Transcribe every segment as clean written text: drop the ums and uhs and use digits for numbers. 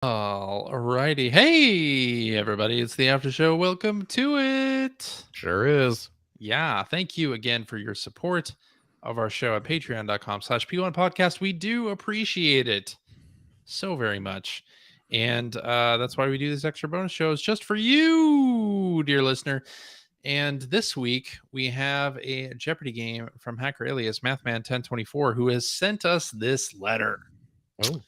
Alrighty. Hey, everybody. It's the Aftershow. Welcome to it. Sure is. Yeah. Thank you again for your support of our show at patreon.com/P1 podcast. We do appreciate it so very much. And that's why we do these extra bonus shows just for you, dear listener. And this week we have a Jeopardy game from Hacker Alias Mathman1024, who has sent us this letter. Oh.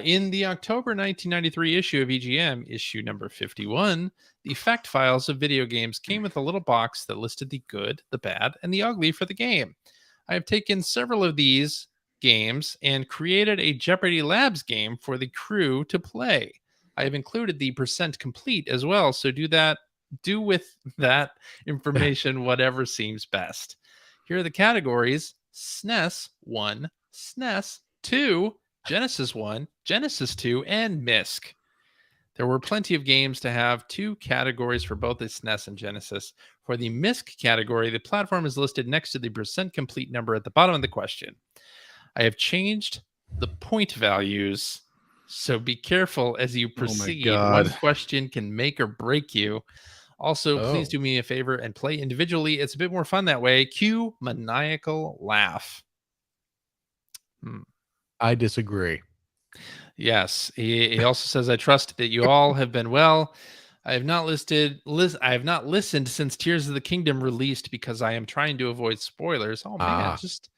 In the October 1993 issue of EGM, issue number 51, the fact files of video games came with a little box that listed the good, the bad, and the ugly for the game. I have taken several of these games and created a Jeopardy Labs game for the crew to play. I have included the percent complete as well, so do with that information whatever seems best. Here are the categories: SNES 1, SNES 2, Genesis 1, Genesis 2, and MISC. There were plenty of games to have two categories for both the SNES and Genesis. For the MISC category, the platform is listed next to the percent complete number at the bottom of the question. I have changed the point values, so be careful as you proceed. One question can make or break you. Also, please do me a favor and play individually. It's a bit more fun that way. Cue maniacal laugh. I disagree. Yes. He also says, I trust that you all have been well. I have not listened since Tears of the Kingdom released because I am trying to avoid spoilers. Oh man, just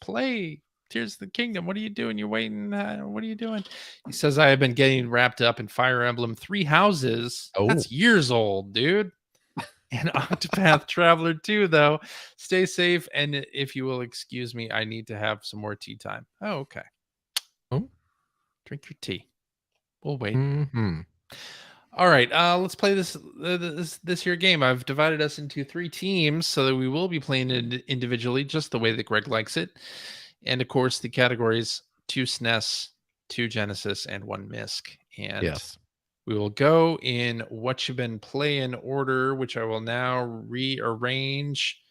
play Tears of the Kingdom. What are you doing? You're waiting. What are you doing? He says, I have been getting wrapped up in Fire Emblem Three Houses. That's years old, dude. And Octopath Traveler 2, though. Stay safe. And if you will excuse me, I need to have some more tea time. Oh, okay. Drink your tea. We'll wait. All right, let's play this here game. I've divided us into 3 teams so that we will be playing it individually, just the way that Greg likes it. And of course, the categories: 2 SNES, 2 Genesis, and 1 MISC. And yes, we will go in what you've been playing order, which I will now rearrange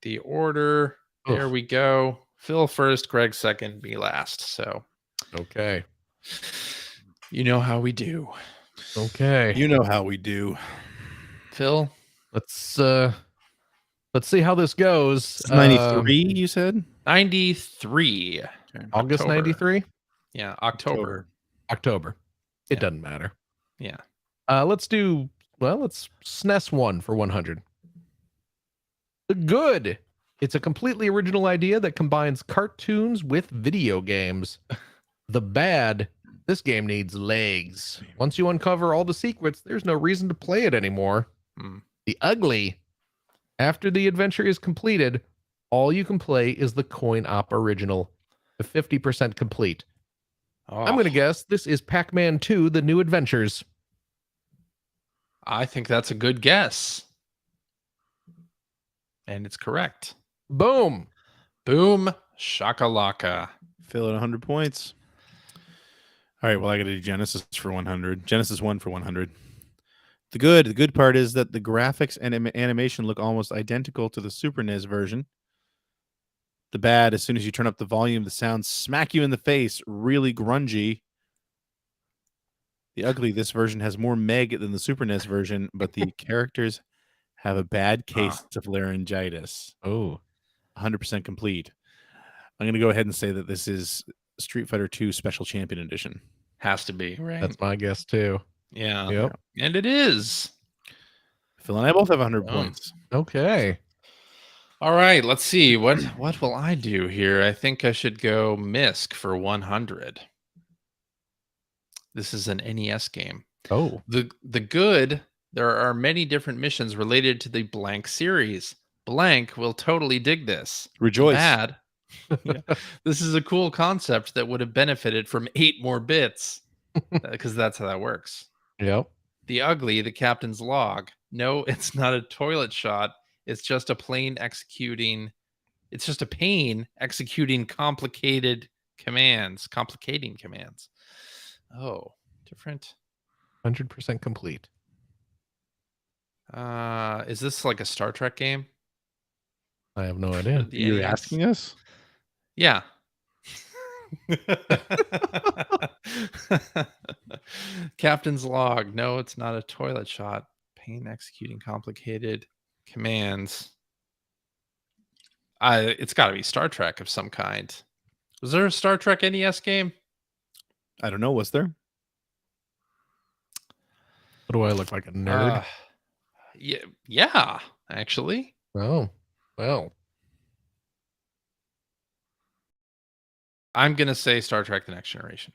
the order. There we go. Phil first, Greg second, me last. So, okay. You know how we do. Okay. You know how we do. Phil, let's see how this goes. 93, you said? 93. Okay. August 93? Yeah, October. It doesn't matter. Yeah. Let's SNES 1 for 100. The good. It's a completely original idea that combines cartoons with video games. The bad. This game needs legs. Once you uncover all the secrets, there's no reason to play it anymore. The ugly. After the adventure is completed, all you can play is the coin-op original, the 50% complete. I'm going to guess this is Pac-Man 2, The New Adventures. I think that's a good guess. And it's correct. Boom. Boom. Shakalaka. Phil at 100 points. All right, well, I got to do Genesis for 100. Genesis 1 for 100. The good part is that the graphics and animation look almost identical to the Super NES version. The bad, as soon as you turn up the volume, the sounds smack you in the face, really grungy. The ugly, this version has more meg than the Super NES version, but the characters have a bad case of laryngitis. 100% complete. I'm going to go ahead and say that this is Street Fighter 2 Special Champion Edition. Has to be, right? That's my guess, too. Yeah. Yep. And it is. Phil and I both have 100 points. Okay. All right, let's see. What will I do here? I think I should go MISC for 100. This is an NES game. The good, there are many different missions related to the Blank series. Blank will totally dig this. Rejoice. Bad. This is a cool concept that would have benefited from 8 more bits, because that's how that works. Yep. The ugly, the captain's log. No, it's not a toilet shot. It's just a pain executing complicating commands. Oh, different. 100% complete. Is this like a Star Trek game? I have no idea. You're asking us? Yeah. Captain's log. No, it's not a toilet shot. Pain executing complicated commands. It's got to be Star Trek of some kind. Was there a Star Trek NES game? I don't know. Was there? What do I look like, a nerd? Yeah, actually. Oh, well. I'm gonna say Star Trek: The Next Generation.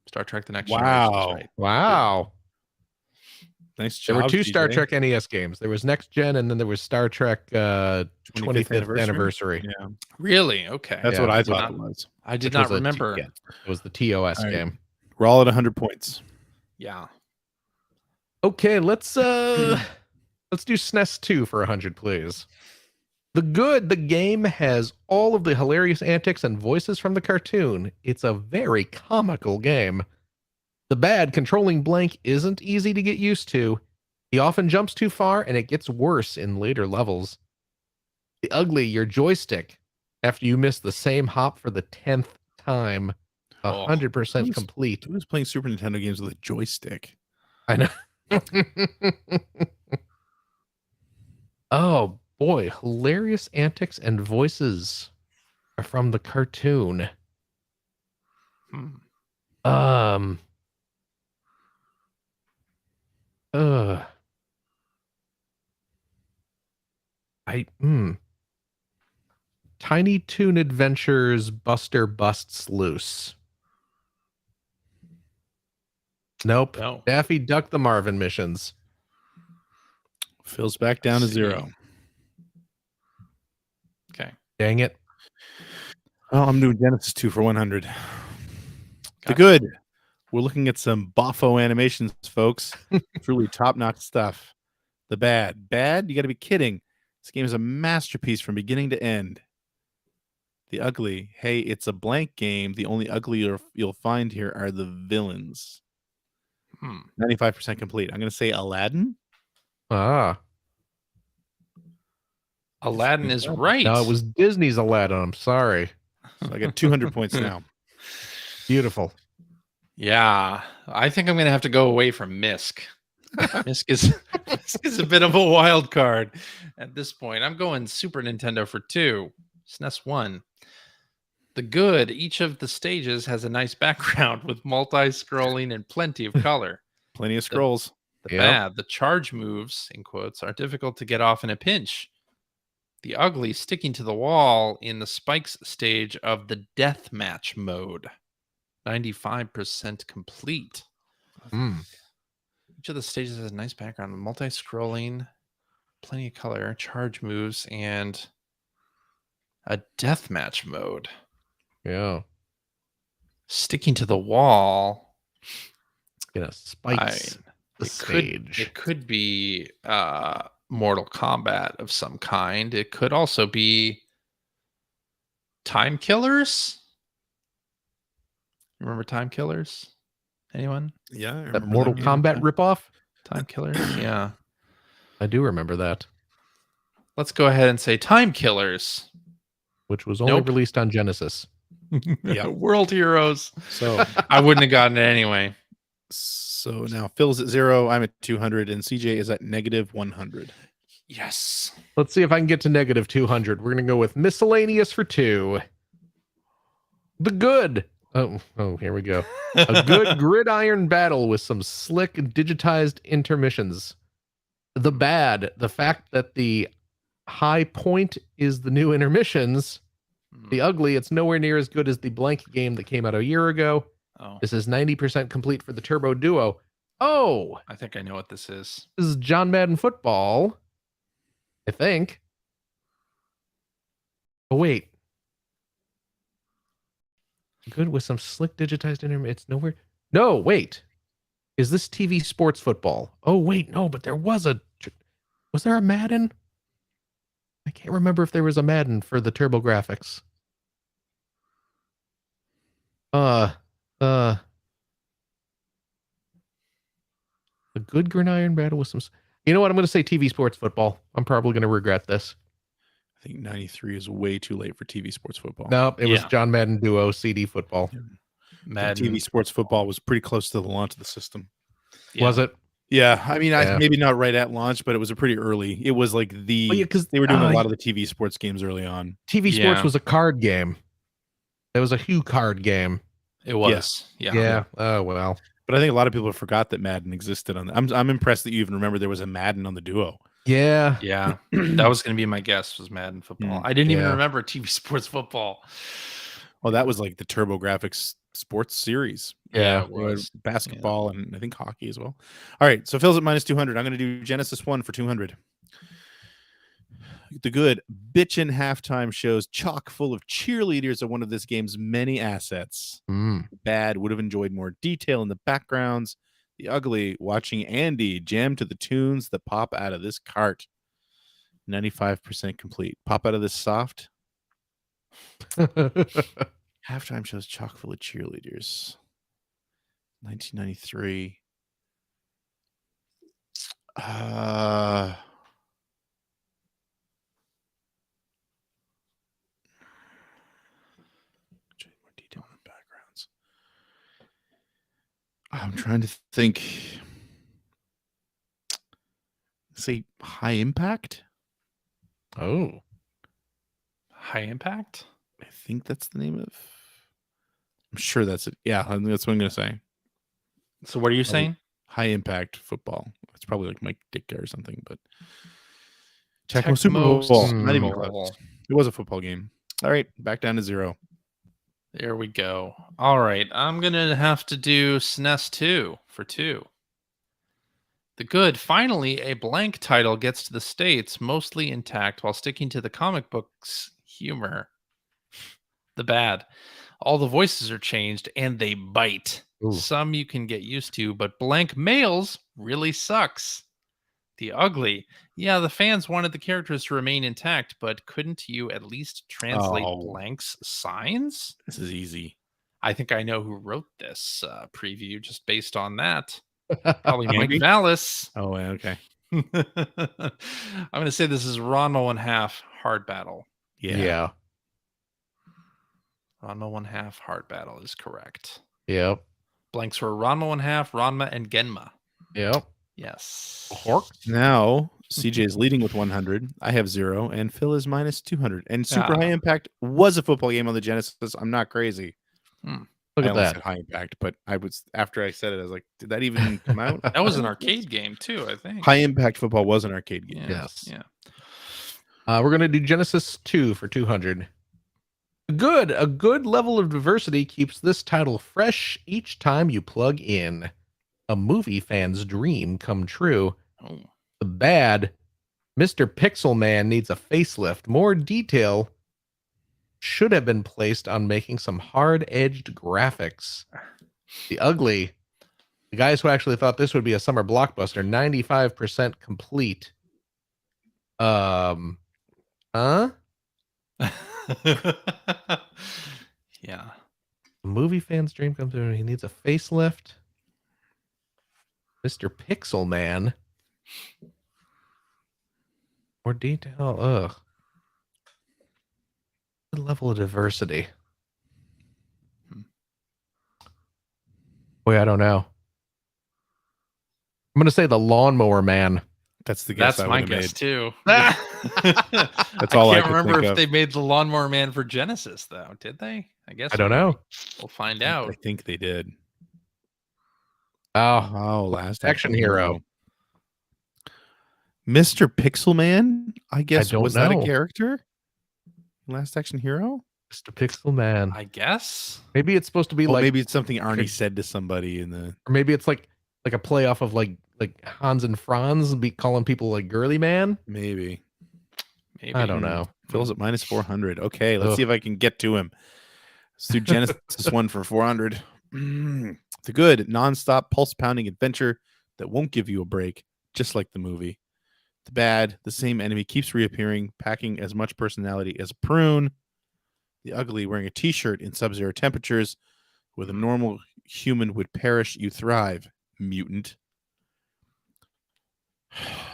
Star Trek: The Next Generation is right. Wow. Nice There job. were two Star TJ. Trek NES games. There was Next Gen, and then there was Star Trek 25th anniversary. Yeah, Really? Okay. that's Yeah, what I did thought not- it was. I did Which not was a remember. It was the TOS All right. game. We're all at 100 points. Yeah. Okay, let's do SNES 2 for 100, please. The game has all of the hilarious antics and voices from the cartoon. It's a very comical game. The bad, controlling Blank isn't easy to get used to. He often jumps too far, and it gets worse in later levels. The ugly, your joystick, after you miss the same hop for the 10th time. 100% complete. Who was playing Super Nintendo games with a joystick? I know. Oh boy, hilarious antics and voices are from the cartoon. Hmm. Uh I Tiny Toon Adventures Buster Busts Loose. Nope. No. Daffy Duck the Marvin missions. Phil's back down to See. 0. Okay. Dang it. Oh, I'm doing Genesis 2 for 100. The Gotcha. good. We're looking at some boffo animations, folks. Truly top-notch stuff. The bad. Bad? You got to be kidding. This game is a masterpiece from beginning to end. The ugly. Hey, it's a blank game. The only ugly you'll find here are the villains. 95% complete. I'm going to say Aladdin. Ah. Aladdin is right. No, it was Disney's Aladdin. I'm sorry. So I got 200 points now. Beautiful. Yeah. I think I'm going to have to go away from Misk. Misk is a bit of a wild card at this point. I'm going Super Nintendo for 2. SNES 1. The good. Each of the stages has a nice background with multi-scrolling and plenty of color. Plenty of scrolls. The Yep. bad. The charge moves, in quotes, are difficult to get off in a pinch. The ugly, sticking to the wall in the spikes stage of the deathmatch mode. 95% complete. Each of the stages has a nice background, multi-scrolling, plenty of color, charge moves, and a deathmatch mode. Yeah. Sticking to the wall. Yeah, spikes the stage. It could be Mortal Kombat of some kind. It could also be Time Killers. Remember Time Killers? Anyone? Yeah. I That remember Mortal game. Kombat ripoff? Time Killers? Yeah. I do remember that. Let's go ahead and say Time Killers. Which was only Nope. released on Genesis. Yeah. World Heroes. So I wouldn't have gotten it anyway. So now Phil's at 0, I'm at 200, and CJ is at negative 100. Yes. Let's see if I can get to negative 200. We're going to go with miscellaneous for 2. The good. Oh, here we go. A good gridiron battle with some slick digitized intermissions. The bad. The fact that the high point is the new intermissions. The ugly. It's nowhere near as good as the blank game that came out a year ago. Oh, This is 90% complete for the Turbo Duo. Oh, I think I know what this is. this is John Madden Football. I think. Oh, wait. Good with some slick digitized It's nowhere. No, wait. Is this TV sports football? Oh, wait. No, but there was a. Was there a Madden? I can't remember if there was a Madden for the Turbo Graphics. The good gridiron battle with some. You know what? I'm going to say TV sports football. I'm probably going to regret this. I think 93 is way too late for TV sports football. Nope, it was Yeah. John Madden Duo CD football. I think Madden TV sports football was pretty close to the launch of the system. Yeah. Was it? Yeah, I mean, Yeah. maybe not right at launch, but it was a pretty early. It was like Well, yeah, because they were doing a lot of the TV sports games early on. TV Yeah. sports was a card game. It was a Hue card game. It was. Yeah. Yeah. Oh well. But I think a lot of people forgot that Madden existed on. I'm impressed that you even remember there was a Madden on the Duo. Yeah. Yeah. That was going to be my guess, was Madden football. I didn't even Yeah. remember TV sports football. Well, that was like the TurboGrafx sports series. Yeah. it There was was. basketball and I think hockey as well. All right, so Phil's at minus 200. I'm going to do Genesis 1 for 200. The good bitchin' halftime shows chock full of cheerleaders are one of this game's many assets. Mm. Bad would have enjoyed more detail in the backgrounds. The ugly watching Andy jam to the tunes that pop out of this cart. 95% complete. Pop out of this soft. Halftime shows chock full of cheerleaders. 1993. More detail in the backgrounds. I'm trying to think. Say high impact. Oh. High impact? I think that's the name of. I'm sure that's it. Yeah, that's what I'm gonna say. So what are you saying? High impact football. It's probably like Mike Ditka or something, but Tecmo Super Bowl. Not even Super close. Bowl. It was a football game. All right, back down to 0. There we go. All right. I'm going to have to do SNES 2 for 2. The good. Finally, a blank title gets to the States mostly intact while sticking to the comic book's humor. The bad. All the voices are changed and they bite. Ooh. Some you can get used to, but blank males really sucks. The ugly. Yeah, the fans wanted the characters to remain intact, but couldn't you at least translate blanks signs? This is easy. I think I know who wrote this preview just based on that. Probably Mike Maybe? Vallis. Oh, okay. I'm going to say this is Ranma 1/2 Hard Battle. Yeah. Ranma 1/2 Hard Battle is correct. Yep. Blanks were Ranma 1/2, Ranma, and Genma. Yep. Yes. Now CJ is leading with 100. I have 0, and Phil is minus 200. And Super High Impact was a football game on the Genesis. I'm not crazy. Look I at almost that. said High Impact, but I was after I said it, I was like, did that even come out? That was an arcade game too, I think. High Impact football was an arcade game. Yeah. Yes. Yeah. We're gonna do Genesis 2 for 200. Good. A good level of diversity keeps this title fresh each time you plug in. A movie fan's dream come true. Oh. The bad. Mr. Pixel Man needs a facelift. More detail should have been placed on making some hard-edged graphics. The ugly. The guys who actually thought this would be a summer blockbuster, 95% complete. Huh? Yeah. The movie fan's dream comes true. He needs a facelift. Mr. Pixel Man. More detail. Ugh. Good level of diversity. Boy, I don't know. I'm gonna say the Lawnmower Man. That's the guess That's I my would have guess made. too. That's all I can't could remember think if of. they made the Lawnmower Man for Genesis though. Did they? I guess I don't know. We'll find I out. think they did. Oh, Last Action Hero. Mr. Pixel Man, I guess. don't Was that know. a character? Last Action Hero? Mr. Pixel Man. I guess. Maybe it's supposed to be Well, like, maybe it's something Arnie said to somebody in the. or maybe it's like a play off of like Hans and Franz be calling people like girly man. Maybe. Maybe. I don't know. Phil's at minus 400. Okay, let's Ugh. see if I can get to him. Let's do Genesis 1 for 400. It's a good, nonstop, pulse pounding adventure that won't give you a break, just like the movie. The bad, the same enemy keeps reappearing, packing as much personality as a prune. The ugly, wearing a t-shirt in sub-zero temperatures, where the normal human would perish, you thrive, mutant.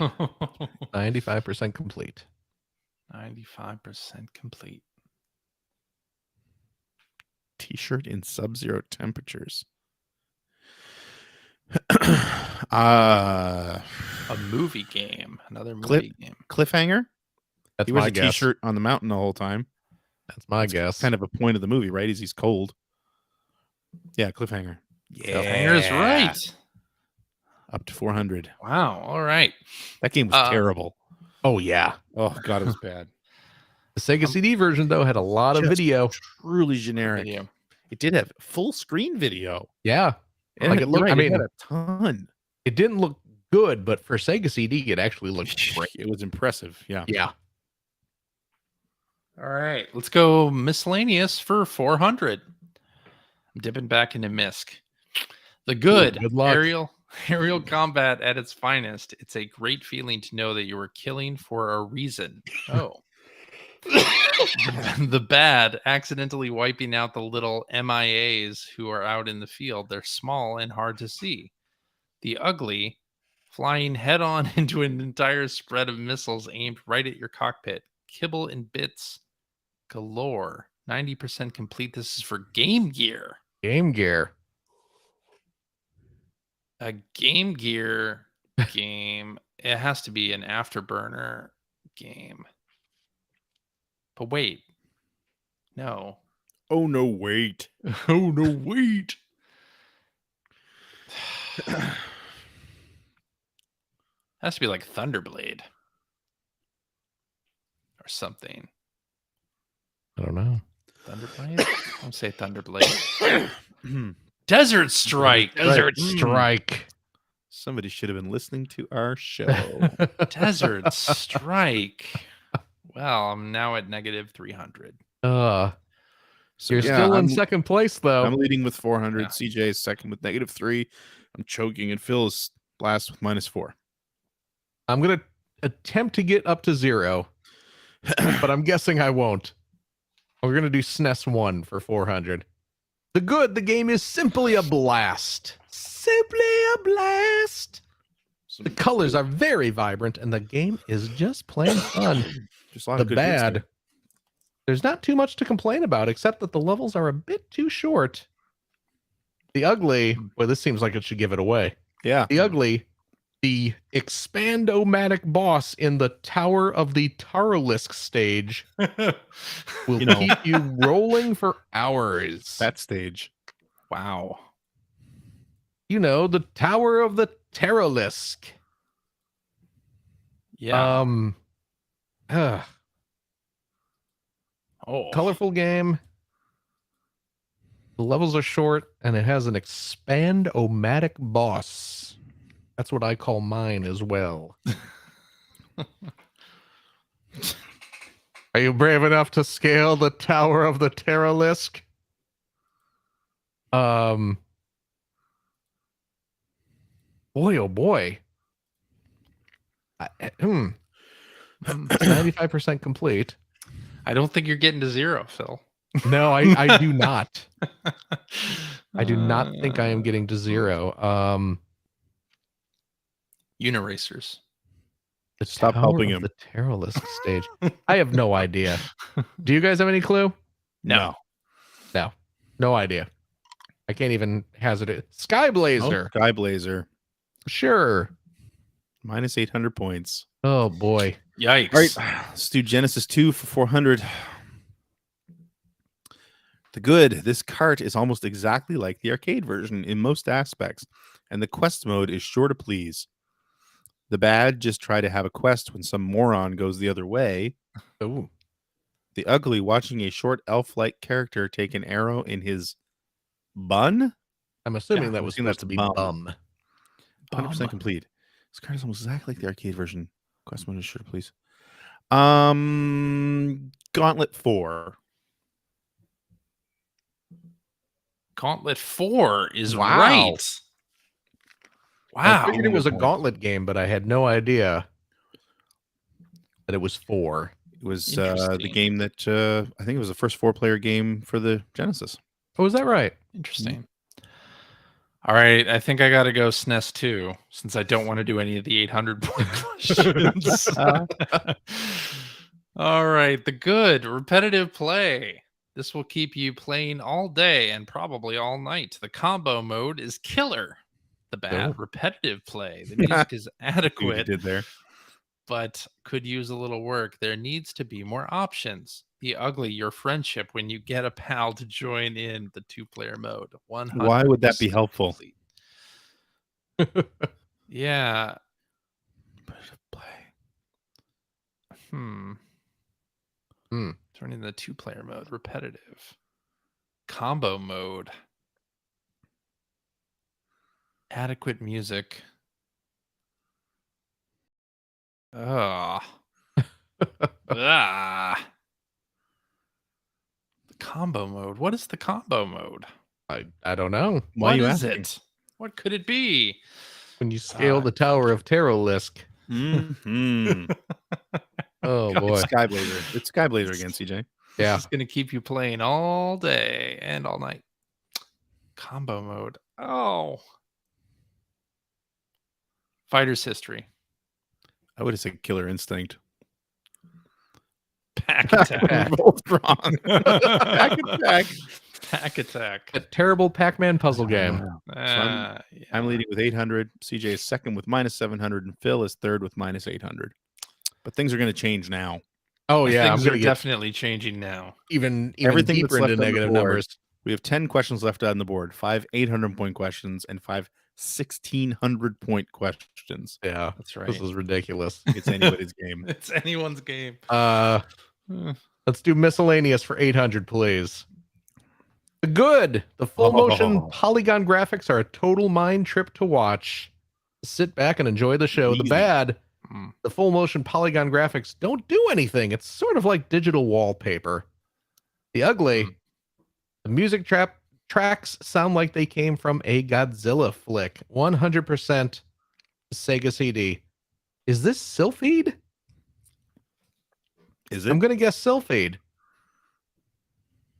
95% complete. 95% complete. T-shirt in sub-zero temperatures. A movie game. Another movie game. Cliffhanger. That's He wears my a guess. T-shirt on the mountain the whole time. That's my guess. Kind of a point of the movie, right? Is he's cold. Yeah, cliffhanger. Cliffhanger is right. Up to 400. Wow. All right. That game was terrible. Oh yeah. Oh god, it was bad. The Sega CD version though had a lot of Just video. Truly generic. Video. It did have full screen video. Yeah. And Like it looked. right, I mean, it had a ton. it didn't look good, but for Sega CD, it actually looked great. It was impressive. Yeah. Yeah. All right. Let's go miscellaneous for 400. I'm dipping back into MISC. The good, Good luck. aerial combat at its finest. It's a great feeling to know that you were killing for a reason. Oh. The bad, accidentally wiping out the little MIAs who are out in the field. They're small and hard to see. The ugly, flying head on into an entire spread of missiles aimed right at your cockpit. Kibble and bits galore. 90% complete. This is for Game Gear. Game Gear. A Game Gear game. It has to be an Afterburner game. But wait. No. Oh no, wait. Oh no, wait. Has to be like Thunderblade or something. I don't know. Thunderblade? Don't say Thunderblade. Desert Strike. Desert Strike. Somebody should have been listening to our show. Desert Strike. Well, I'm now at negative 300. So you're yeah, still in I'm- second place though. I'm leading with 400. Yeah. CJ is second with -3. I'm choking, and Phil is last with -4. I'm gonna attempt to get up to 0, but I'm guessing I won't. We're gonna do SNES 1 for 400. The game is simply a blast. Simply a blast. The colors are very vibrant, and the game is just plain fun. Just a lot The of good hits bad. there. There's not too much to complain about, except that the levels are a bit too short. The ugly. Well, this seems like it should give it away. Yeah. The ugly. The expandomatic boss in the Tower of the Tarolisk stage will You know. keep you rolling for hours. That stage. Wow. You know, the Tower of the Tarolisk. Yeah. Colorful game. The levels are short, and it has an expandomatic boss. That's what I call mine as well. Are you brave enough to scale the Tower of the Tarolisk? Boy, oh boy. 95% complete. I don't think you're getting to 0, Phil. No, I do not. I do not think I am getting to 0. Uniracers. The Stop Tower helping of him. The Tarolisk stage. I have no idea. Do you guys have any clue? No. No idea. I can't even hazard it. Sky Blazer. Sky Blazer. Sure. Minus 800 points. Oh boy. Yikes. All right. Let's do Genesis 2 for 400. The good. This cart is almost exactly like the arcade version in most aspects, and the quest mode is sure to please. The bad, just try to have a quest when some moron goes the other way. Ooh. The ugly, watching a short elf-like character take an arrow in his bun. I'm assuming Yeah, that I'm was assuming supposed to be that's bum. 100% complete. This card is almost exactly like the arcade version. Quest mode is sure to please. Gauntlet 4. Gauntlet 4 is Wow. right. I Wow. figured it was a Gauntlet game, but I had no idea that it was 4. It was the Interesting. game that I think it was the first 4-player game for the Genesis. Oh, is that right? Interesting. All right. I think I got to go SNES 2 since I don't want to do any of the 800 point questions. All right, the good repetitive play. This will keep you playing all day and probably all night. The combo mode is killer. The bad Oh. repetitive play. The music is See what you adequate, did there. but could use a little work. There needs to be more options. The ugly, your friendship when you get a pal to join in the 2-player mode. 100%. Why would that be helpful? complete. Yeah. Play. Hmm. Turning the 2-player mode. Repetitive. Combo mode. Adequate music. Oh. Ah. The combo mode. What is the combo mode? I don't know. Why are What you is asking? it? What could it be? When you scale the Tower of Terralisk. Mm-hmm. Oh God. boy. It's Skyblazer. It's Skyblazer again, CJ. Yeah. It's going to keep you playing all day and all night. Combo mode. Oh. Fighter's History. I would have said Killer Instinct. Pack Attack. We're both wrong. Pack Attack. Pack Attack. A terrible Pac-Man puzzle game. Yeah. I'm leading with 800. CJ is second with minus 700, and Phil is third with minus 800. But things are going to change now. Oh yeah, I'm Things are gonna get definitely changing now. even Everything deeper that's left into on the negative board. numbers. We have 10 questions left on the board, 5 800-point questions, and 5 1,600-point questions. Yeah, That's right. this is ridiculous. It's anybody's game. It's anyone's game. Let's do miscellaneous for 800, please. The good. The full motion polygon graphics are a total mind trip to watch. Sit back and enjoy the show. The Easy. bad. Mm. The full motion polygon graphics don't do anything. It's sort of like digital wallpaper. The ugly. The music tracks sound like they came from a Godzilla flick. 100% Sega CD. Is this Sylphied? Is it? I'm going to guess Sylphied.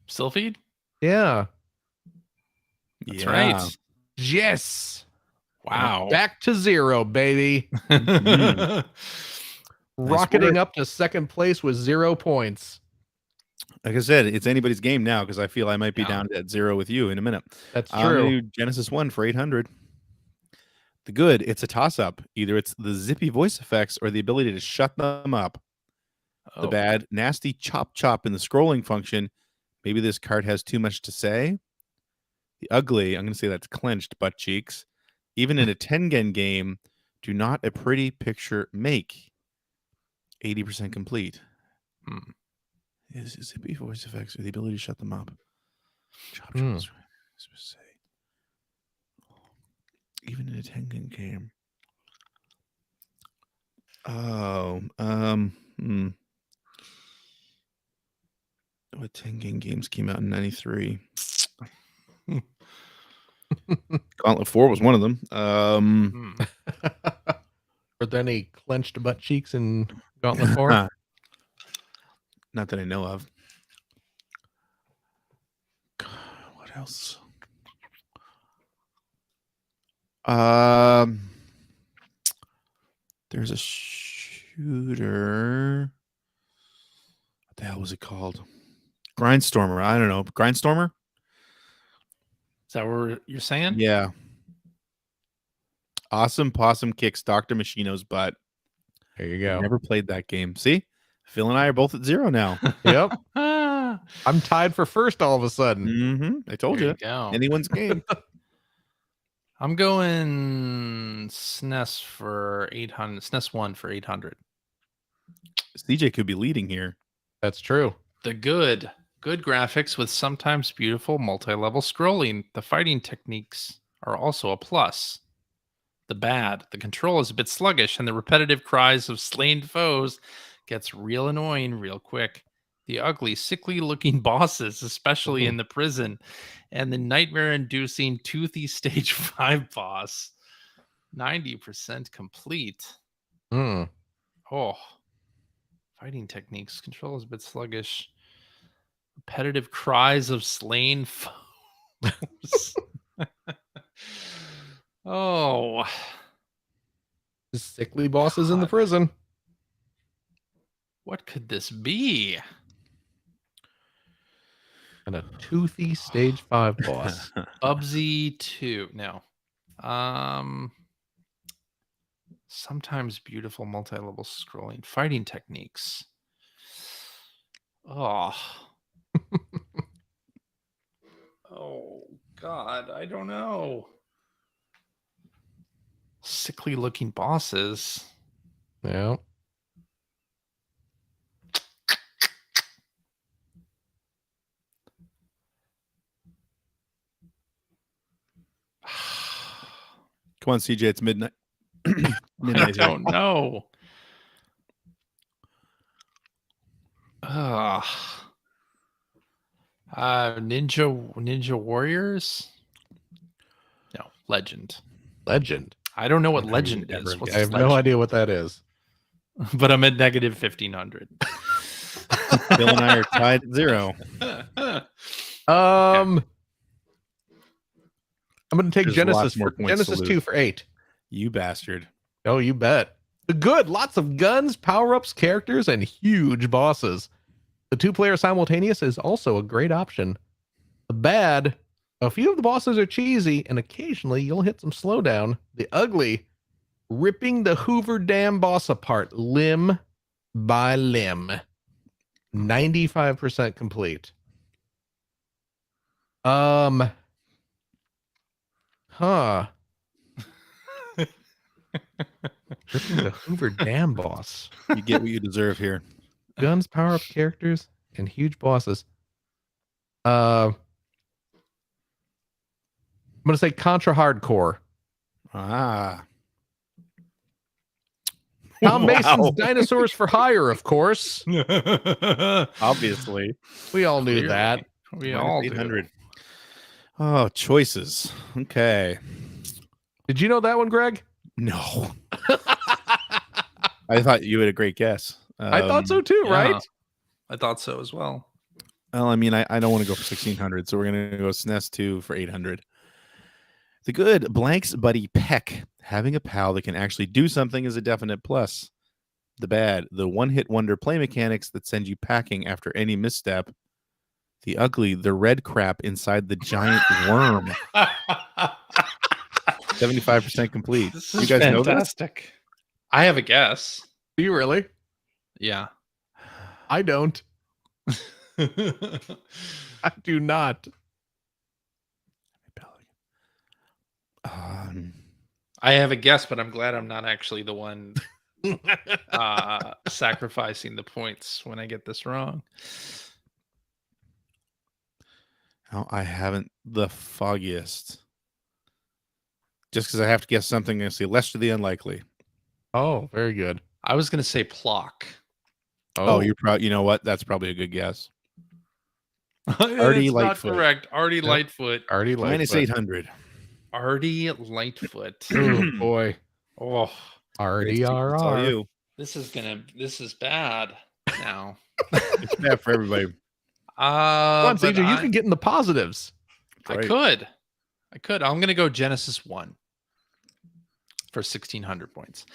Sylphied? Yeah. That's right. Yes. Wow. Back to zero, baby. Nice Rocketing work. up to second place with 0 points. Like I said, it's anybody's game now because I feel I might be Yeah. down at 0 with you in a minute. That's I'm gonna true. do Genesis 1 for 800. The good, it's a toss-up. Either it's the zippy voice effects or the ability to shut them up. Oh. The bad, nasty chop in the scrolling function. Maybe this card has too much to say. The ugly, I'm going to say that's clenched butt cheeks. Even in a Tengen game, do not a pretty picture make. 80% complete. Is zippy voice effects or the ability to shut them up? Chop. Say. Even in a Tengen game. Oh, what Tengen games came out in 93? Gauntlet 4 was one of them. Were there any clenched butt cheeks in Gauntlet 4? Not that I know of. What else? There's a shooter. What the hell was it called? Grindstormer. I don't know. Grindstormer? Is that what you're saying? Yeah. Awesome Possum kicks Dr. Machino's butt. There you go. Never played that game. See? Phil and I are both at 0 now. Yep. Ah, I'm tied for first all of a sudden. I told there you. go. Anyone's game. I'm going SNES for 800. SNES 1 for 800. CJ could be leading here. That's true. The good graphics with sometimes beautiful multi-level scrolling. The fighting techniques are also a plus. The bad, the control is a bit sluggish and the repetitive cries of slain foes gets real annoying real quick. The ugly, sickly looking bosses, especially in the prison, and the nightmare-inducing toothy stage 5 boss. 90% complete. Mm. Oh. Fighting techniques. Control is a bit sluggish. Repetitive cries of slain foes. Oh. The sickly bosses in the prison. What could this be? And a toothy stage 5 boss. Bubsy 2. No. Sometimes beautiful multi-level scrolling fighting techniques. Oh. Oh God, I don't know. Sickly looking bosses. Yeah. Come on, CJ. It's midnight. I Midnight here. don't know. Ninja Warriors? No, Legend. Legend. I don't know what How you Legend ever is. What's I have Legend? no idea what that is. But I'm at negative 1500. Bill and I are tied at 0. I'm going to take There's Genesis lots more for points to Genesis lose. 2 for 8. You bastard. Oh, you bet. The good, lots of guns, power-ups, characters, and huge bosses. The 2-player simultaneous is also a great option. The bad, a few of the bosses are cheesy, and occasionally you'll hit some slowdown. The ugly, ripping the Hoover Dam boss apart limb by limb. 95% complete. Huh. Ripping the Hoover Dam boss. You get what you deserve here. Guns, power-up characters, and huge bosses. I'm gonna say Contra Hardcore. Ah. Tom Wow. Mason's Dinosaurs for Hire, of course. Obviously. We all knew Clearly. that. We Minus all 800. do. Oh, choices. Okay. Did you know that one, Greg? No. I thought you had a great guess. I thought so too, yeah. right? I thought so as well. Well, I mean, I don't want to go for 1600, so we're going to go SNES 2 for 800. The good, Blank's buddy Peck. Having a pal that can actually do something is a definite plus. The bad, the one-hit wonder play mechanics that send you packing after any misstep. The ugly, the red crap inside the giant worm. 75% complete. This You is guys know this? fantastic. I have a guess. Do you really? Yeah. I don't. I do not. I have a guess, but I'm glad I'm not actually the one sacrificing the points when I get this wrong. No, I haven't the foggiest. Just because I have to guess something, I'm going to say less to the unlikely. Oh, very good. I was going to say Plock. Oh, you're probably, you know what? That's probably a good guess. Artie Lightfoot. not correct. Artie Yep. Lightfoot. Artie Minus Lightfoot. 800. Artie Lightfoot. Oh boy. Oh, Artie It's all RR. you. this is bad now. It's bad for everybody. Come on, But CJ, you can get in the positives. I Right. could. I'm going to go Genesis 1 for 1600 points.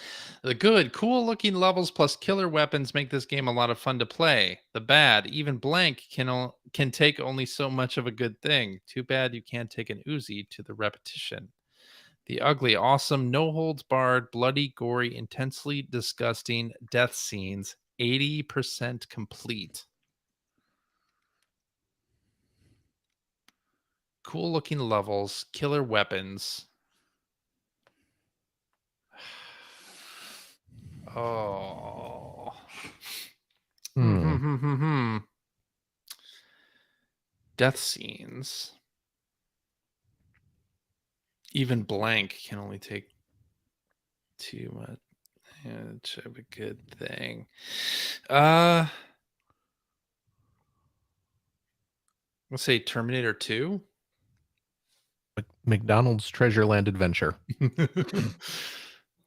The good, cool looking levels plus killer weapons make this game a lot of fun to play. The bad, even blank can take only so much of a good thing. Too bad you can't take an Uzi to the repetition. The ugly, awesome, no holds barred, bloody, gory, intensely disgusting death scenes, 80% complete. Cool looking levels, killer weapons. Oh. Death scenes. Even blank can only take too much. It's a good thing. Let's say Terminator 2. McDonald's Treasureland Adventure.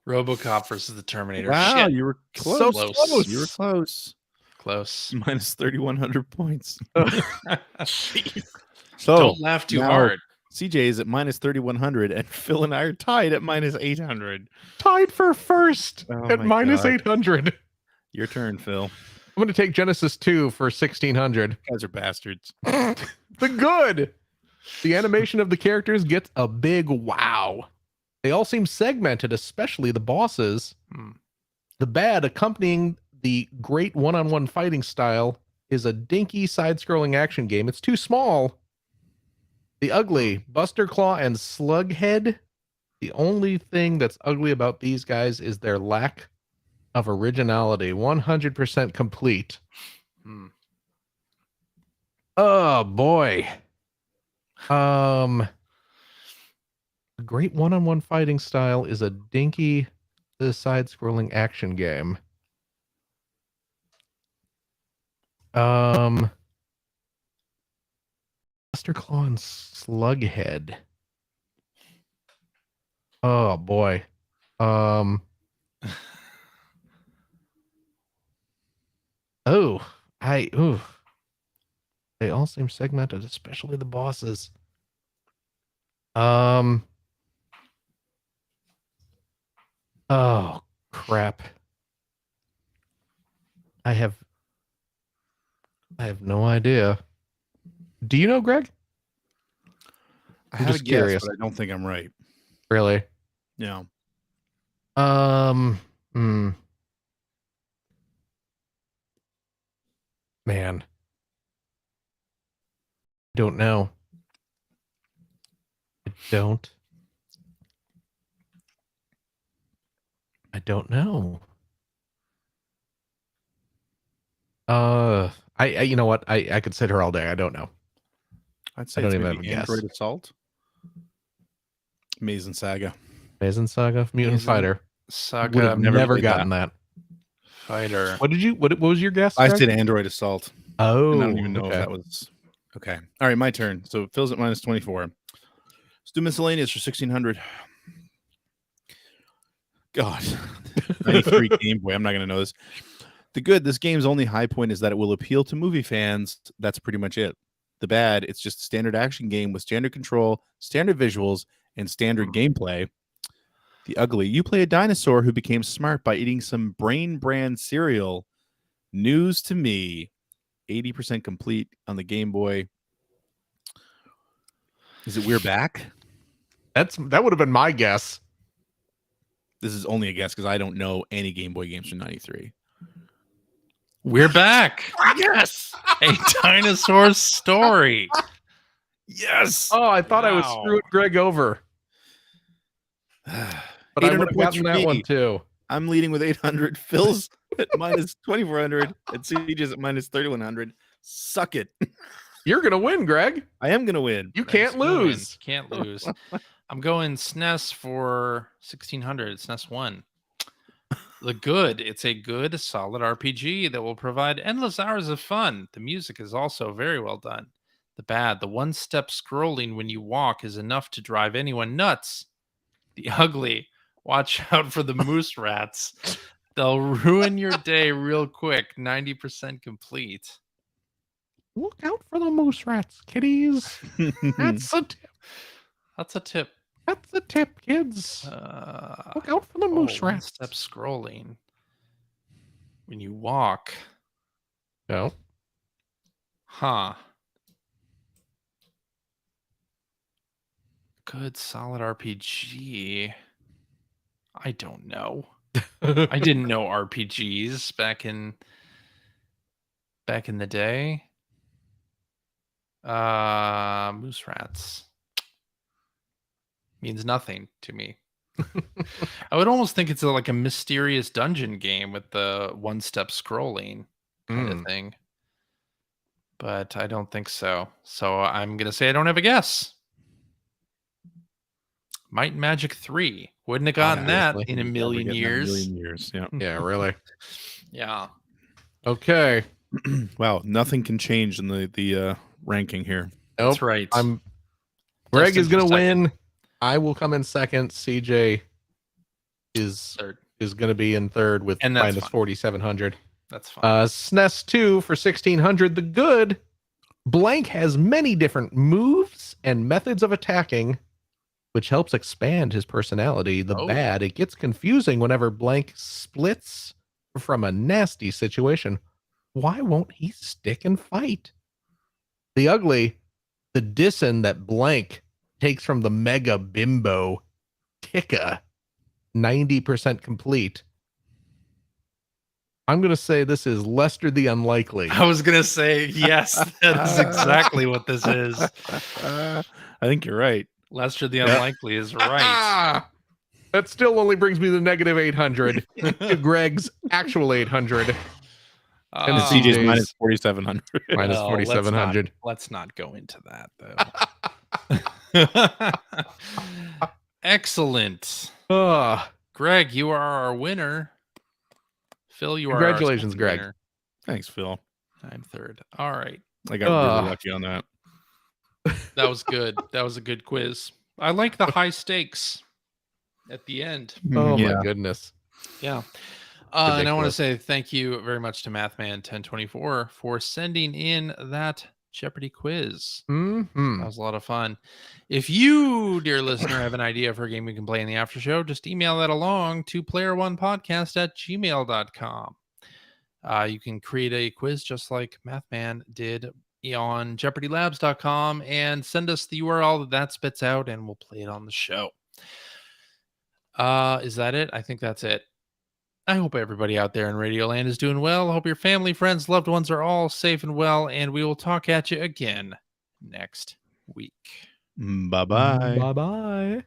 RoboCop versus the Terminator. Wow, Shit. you were So close. close. You were close. Close. Minus 3,100 points. Jeez. So Don't laugh too now hard. CJ is at minus 3,100, and Phil and I are tied at minus 800. Tied for first Oh at my minus God. 800. Your turn, Phil. I'm going to take Genesis 2 for 1600. You guys are bastards. The good. The animation of the characters gets a big wow. They all seem segmented, especially the bosses. The bad, accompanying the great one-on-one fighting style, is a dinky side-scrolling action game. It's too small. The ugly, Buster Claw and Slughead. The only thing that's ugly about these guys is their lack of originality. 100% complete. Oh boy. The great one-on-one fighting style is a dinky side-scrolling action game. Buster Claw and Slughead. Oh boy. They all seem segmented, especially the bosses. Oh crap. I have no idea. Do you know, Greg? I I'm have just a guess, curious. but I don't think I'm right. Really? Yeah. Man. Don't know. I don't know. I you know what? I could sit here all day. I don't know. I'd say I don't it's even maybe have a guess. Android Assault. Maze and Saga. Mazen Saga, Mutant Mazen Fighter. Saga Would have never played gotten that. Fighter. What did you? What was your guess? I Greg? said Android Assault. Oh, And I don't even know okay. if that was okay. All right, my turn. So Phil's at minus 24. Let's do miscellaneous for 1600. God, 93 Game Boy. I'm not gonna know this. The good, this game's only high point is that it will appeal to movie fans. That's pretty much it. The bad, it's just a standard action game with standard control, standard visuals, and standard gameplay. The ugly, you play a dinosaur who became smart by eating some Brain Brand cereal. News to me. 80% complete on the Game Boy. Is it We're Back? That would have been my guess. This is only a guess because I don't know any Game Boy games from 93. We're back. Yes! A dinosaur story. Yes! Oh, I thought I was Wow. screwing Greg over, but I would 800 have points gotten for that me. one too. I'm leading with 800. Phil's at minus 2400. And CJ's at minus 3100. Suck it. You're gonna win, Greg. I am going to win. You Nice can't going. lose. Can't lose. I'm going SNES for 1600. SNES 1. The good. It's a good, solid RPG that will provide endless hours of fun. The music is also very well done. The bad. The one-step scrolling when you walk is enough to drive anyone nuts. The ugly. Watch out for the moose rats. They'll ruin your day real quick. 90% complete. Look out for the moose rats, kiddies. That's a tip. That's a tip. That's a tip, kids. Look out for the moose rats. One-step scrolling. When you walk. No. Huh. Good, solid RPG. I don't know. I didn't know RPGs back in the day. Moose rats means nothing to me. I would almost think it's like a mysterious dungeon game with the one-step scrolling kind of thing. But I don't think so. So I'm going to say I don't have a guess. Might and Magic 3. Wouldn't have gotten that Obviously. in a million years. Yeah. Yeah, really. Yeah. Okay. Wow. Nothing can change in the ranking here. Nope. That's right. Greg Destined is gonna for second. win. I will come in second. CJ is Third. gonna be in third with And that's minus fine. 4,700. That's fine. SNES 2 for 1600. The good. Blank has many different moves and methods of attacking, which helps expand his personality. The Oh. bad, it gets confusing whenever Blank splits from a nasty situation. Why won't he stick and fight? The ugly, the dissin that blank takes from the mega bimbo Tika, 90% complete. I'm going to say this is Lester the Unlikely. I was gonna say yes. That is exactly what this is. I think you're right. Lester the Yeah. Unlikely is right. That still only brings me to negative 800 to Greg's actual 800. And Ah. CJ's days. minus 4,700. Minus Well, 4,700. Let's not go into that though. Excellent. Greg, you are our winner. Phil, you are our Congratulations, second Greg. winner. Thanks, Phil. I'm third. All right. I got really lucky on that. That was good. That was a good quiz. I like the high stakes at the end. Oh Yeah. my goodness. Yeah. And I want to Ridiculous. say thank you very much to Mathman1024 for sending in that Jeopardy quiz. Mhm. That was a lot of fun. If you, dear listener, have an idea for a game we can play in the after show, just email that along to player1podcast@gmail.com. You can create a quiz just like Mathman did on jeopardylabs.com and send us the URL that spits out and we'll play it on the show. Is that it? I think that's it. I hope everybody out there in Radioland is doing well. I hope your family, friends, loved ones are all safe and well, and we will talk at you again next week. Bye-bye. Bye-bye.